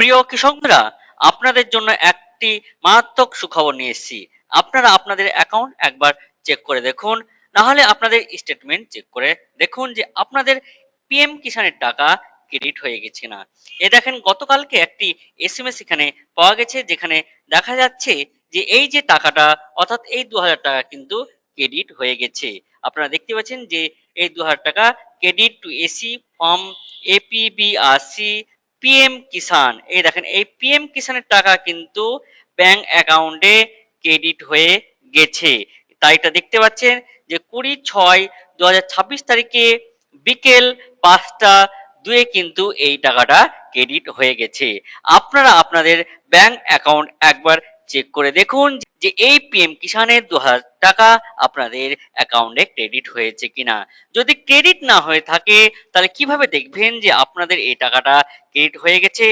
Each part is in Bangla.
প্রিয় কৃষকরা, আপনাদের জন্য একটি মারাত্মক সুখবর নিয়ে এসেছি। আপনারা আপনাদের অ্যাকাউন্ট একবার চেক করে দেখুন, না হলে আপনাদের স্টেটমেন্ট চেক করে দেখুন যে আপনাদের পিএম কিষানের টাকা ক্রেডিট হয়ে গেছে না। এ দেখেন, গতকালকে একটি এসএমএস এখানে পাওয়া গেছে, যেখানে দেখা যাচ্ছে যে এই যে টাকাটা, অর্থাৎ এই 2000 টাকা কিন্তু ক্রেডিট হয়ে গেছে। আপনারা দেখতে পাচ্ছেন যে এই 2000 টাকা credit to AC from APBRC PM Kisan. এই দেখেন, এই পিএম কিষানের টাকা কিন্তু ব্যাংক অ্যাকাউন্টে ক্রেডিট হয়ে গেছে। তাই এটা দেখতে পাচ্ছেন যে 20/6/2026 তারিখে বিকেল 5টা 2 কিন্তু এই টাকাটা ক্রেডিট হয়ে গেছে। আপনারা আপনাদের ব্যাংক অ্যাকাউন্ট একবার চেক করে দেখুন যে এই পিএম কিষানের 2000 টাকা আপনাদের অ্যাকাউন্টে ক্রেডিট হয়েছে কিনা। যদি ক্রেডিট না হয়ে থাকে, তাহলে কিভাবে দেখবেন যে আপনাদের এই টাকাটা ক্রেডিট হয়ে গেছে?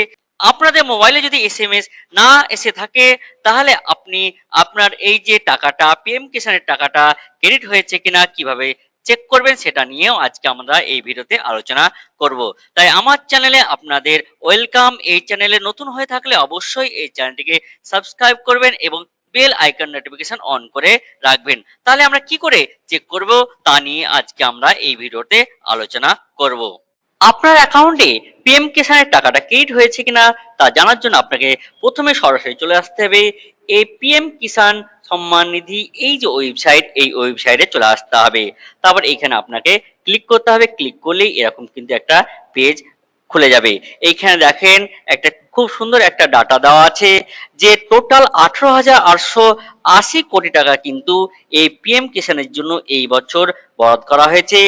আপনাদের মোবাইলে যদি এসএমএস না এসে থাকে, তাহলে আপনি আপনার এই যে টাকাটা, পিএম কিষানের টাকাটা ক্রেডিট হয়েছে কিনা কিভাবে চেক করবেন, সেটা নিয়েও আজকে আমরা এই ভিডিওতে আলোচনা করব। তাই আমার চ্যানেলে আপনাদের ওয়েলকাম। এই চ্যানেলে নতুন হয়ে থাকলে অবশ্যই এই চ্যানেলটিকে সাবস্ক্রাইব করবেন এবং বেল আইকন নোটিফিকেশন অন করে রাখবেন। তাহলে আমরা কি করে চেক করব, তা নিয়ে আজকে আমরা এই ভিডিওতে আলোচনা করব। আপনার অ্যাকাউন্টে পিএম কিষানের টাকাটা ক্রেডিট হয়েছে কিনা তা জানার জন্য আপনাকে প্রথমে সরাসরি চলে আসতে হবে এই পিএম কিষান সম্মান নিধি, এই যে ওয়েবসাইট, এই ওয়েবসাইটে চলে আসতে হবে। তারপর এখানে আপনাকে ক্লিক করতে হবে। ক্লিক করলেই এরকম কিন্তু একটা পেজ খুলে যাবে। এইখানে দেখেন একটা খুব সুন্দর একটা ডাটা দেওয়া আছে যে টোটাল 18,880 কোটি টাকা কিন্তু এই পিএম কিষানের জন্য এই বছর বরাদ্দ করা হয়েছে,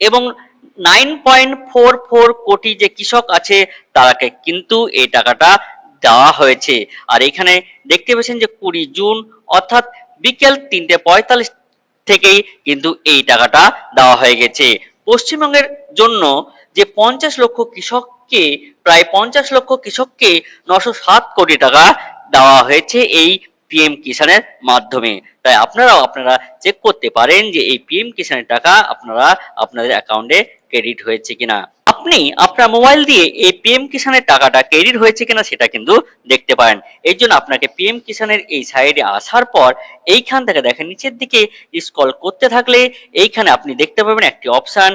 এবং 9.44 কোটি যে কৃষক আছে তারাকে কিন্তু এই টাকাটা দেওয়া হয়েছে। আর এখানে দেখতে পাচ্ছেন যে 20 জুন অর্থাৎ বিকেল 3:45 থেকেই কিন্তু এই টাকাটা দেওয়া হয়ে গেছে। পশ্চিমবঙ্গের জন্য যে 50 লক্ষ কৃষককে, প্রায় 50 লক্ষ কৃষককে 907 কোটি টাকা দেওয়া হয়েছে এই পিএম কিষানের মাধ্যমে। তাই আপনারা চেক করতে পারেন যে এই পিএম কিষানের টাকা আপনারা আপনাদের অ্যাকাউন্টে ক্রেডিট হয়েছে কিনা। আপনি আপনার মোবাইল দিয়ে এই পিএম কিষানের টাকাটা ক্রেডিট হয়েছে কিনা সেটা কিন্তু দেখতে পারেন। এর জন্য আপনাকে পিএম কিষানের এই সাইডে আসার পর এইখান থেকে দেখেন নিচের দিকে স্ক্রল করতে থাকলে এইখানে আপনি দেখতে পাবেন একটি অপশন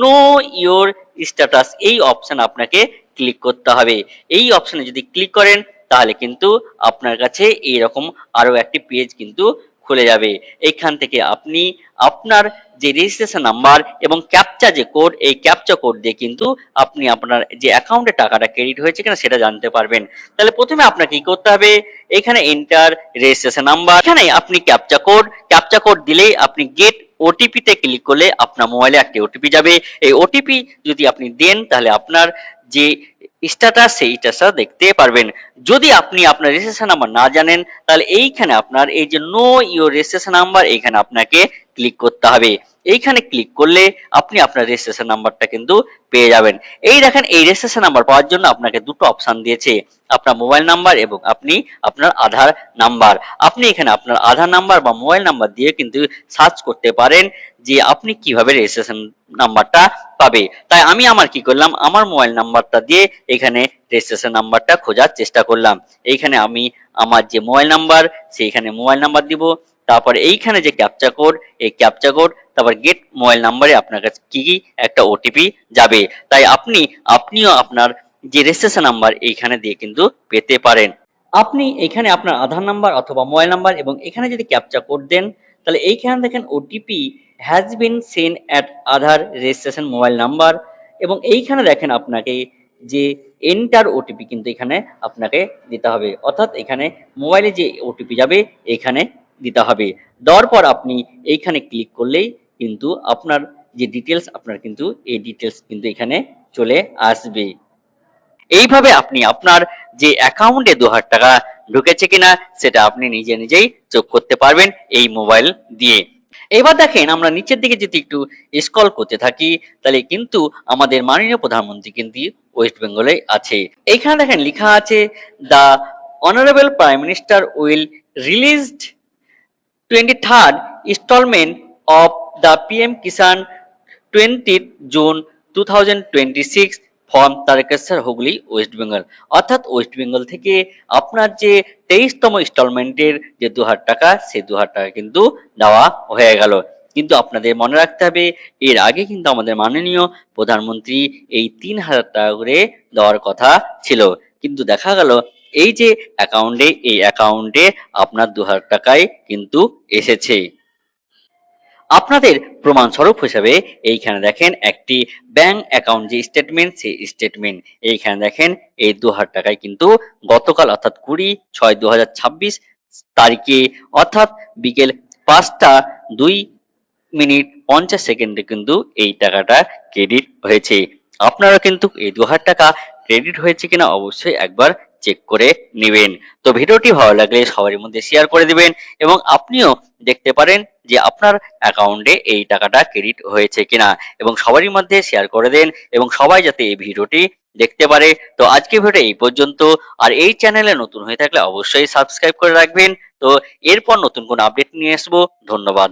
নো ইওর স্ট্যাটাস। এই অপশন আপনাকে ক্লিক করতে হবে। এই অপশনে যদি ক্লিক করেন তাহলে কিন্তু আপনার কাছে এইরকম আরো একটি পেজ কিন্তু খুলে যাবে। এইখান থেকে আপনি আপনার যে রেজিস্ট্রেশন নাম্বার এবং ক্যাপচা যে কোড, এই ক্যাপচা কোড দিয়ে কিন্তু আপনি আপনার যে অ্যাকাউন্টে টাকাটা ক্রেডিট হয়েছে কিনা সেটা জানতে পারবেন। তাহলে প্রথমে আপনাকে কি করতে হবে, এখানে এন্টার রেজিস্ট্রেশন নাম্বার, এখানে আপনি ক্যাপচা কোড দিলেই আপনি গেট ওটিপি তে ক্লিক করলে আপনার মোবাইলে একটি ওটিপি যাবে। এই ওটিপি যদি আপনি দেন তাহলে আপনার যে স্ট্যাটাস, সেই স্ট্যাটাস দেখতে পারবেন। যদি আপনি আপনার রেজিস্ট্রেশন নাম্বার না জানেন, তাহলে এইখানে আপনার এই যে নো ইওর রেজিস্ট্রেশন নাম্বার, এইখানে আপনাকে ক্লিক করতে হবে। এইখানে ক্লিক করলে আপনি আপনার রেজিস্ট্রেশন নাম্বারটা কিন্তু পেয়ে যাবেন। এই দেখেন, এই রেজিস্ট্রেশন নাম্বার পাওয়ার জন্য আপনাকে দুটো অপশন দিয়েছে, আপনার মোবাইল নাম্বার এবং আপনি আপনার আধার নাম্বার। আপনি এখানে আপনার আধার নাম্বার বা মোবাইল নাম্বার দিয়ে কিন্তু সার্চ করতে পারেন যে আপনি কিভাবে রেজিস্ট্রেশন নাম্বারটা পাবে। তাই আমি আমার কি করলাম, আমার মোবাইল নাম্বারটা দিয়ে এখানে রেজিস্ট্রেশন নাম্বারটা খোঁজার চেষ্টা করলাম। এইখানে আমি আমার যে মোবাইল নাম্বার, সেইখানে মোবাইল নাম্বার দিব। তারপরে এইখানে যে ক্যাপচা কোড, এই ক্যাপচা কোড, তারপর গেট মোবাইল নাম্বারে আপনার কাছে কি একটা ওটিপি যাবে। তাই আপনিও আপনার যে রেজিস্ট্রেশন নাম্বার এইখানে দিয়ে কিন্তু পেতে পারেন। আপনি এখানে আপনার আধার নাম্বার অথবা মোবাইল নাম্বার এবং এখানে যদি ক্যাপচা কোড দেন, তাহলে এইখানে দেখেন OTP has been send at Aadhaar registration mobile number, এবং এইখানে দেখেন আপনাকে যে এন্টার ওটিপি কিন্তু এখানে আপনাকে দিতে হবে, অর্থাৎ এখানে মোবাইলে যে ওটিপি যাবে এখানে দিতে হবে। দেওয়ার পর আপনি এইখানে ক্লিক করলেই কিন্তু আপনার যে ডিটেলস, আপনার কিন্তু এই ডিটেলস কিন্তু এখানে চলে আসবে। এইভাবে আপনি আপনার যে অ্যাকাউন্টে 2000 টাকা ঢুকেছে কিনা সেটা আপনি নিজেই চেক করতে পারবেন এই মোবাইল দিয়ে। এবার দেখেন, আমরা নিচের দিকে যদি একটু স্ক্রল করতে থাকি, তাহলে কিন্তু আমাদের মাননীয় প্রধানমন্ত্রী কিন্তু ওয়েস্ট বেঙ্গলে আছে। এইখানে দেখেন লেখা আছে the honourable prime minister will released 23rd installment of the PM Kisan 20th June 2026 from Tarakeswar Hooghly West Bengal. অর্থাৎ ওয়েস্ট বেঙ্গল থেকে আপনার যে 23তম ইনস্টলমেন্টের যে 2000 টাকা, সেই 2000 টাকা কিন্তু দেওয়া হয়ে গেল। কিন্তু আপনাদের মনে রাখতে হবে, এর আগে কিন্তু আমাদের মাননীয় প্রধানমন্ত্রী এই 3000 টাকা করে দেওয়ার কথা ছিল, কিন্তু দেখা গেল এই যে অ্যাকাউন্টে, এই অ্যাকাউন্টে আপনার 2000 টাকাই কিন্তু এসেছে। আপনাদের প্রমাণস্বরূপ হিসেবে এইখানে দেখেন একটি ব্যাংক অ্যাকাউন্ট যে স্টেটমেন্ট, সেই স্টেটমেন্ট এইখানে দেখেন এই 2000 টাকায় কিন্তু গতকাল অর্থাৎ 20/6/2026 তারিখে অর্থাৎ বিকেল 5টা 2 মিনিট 50 সেকেন্ডে কিন্তু এই টাকাটা ক্রেডিট হয়েছে। আপনারা কিন্তু এই 2000 টাকা ক্রেডিট হয়েছে কিনা অবশ্যই একবার চেক করে নেবেন। তো ভিডিওটি ভালো লাগলে সবার মধ্যে শেয়ার করে দিবেন এবং আপনিও দেখতে পারেন যে আপনার অ্যাকাউন্টে এই টাকাটা ক্রেডিট হয়েছে কিনা, এবং সবারই মধ্যে শেয়ার করে দেন এবং সবাই যাতে এই ভিডিওটি দেখতে পারে। তো আজকে ভিডিও এই পর্যন্ত। আর এই চ্যানেলে নতুন হয়ে থাকলে অবশ্যই সাবস্ক্রাইব করে রাখবেন। তো এরপর নতুন কোনো আপডেট নিয়ে আসবো। ধন্যবাদ।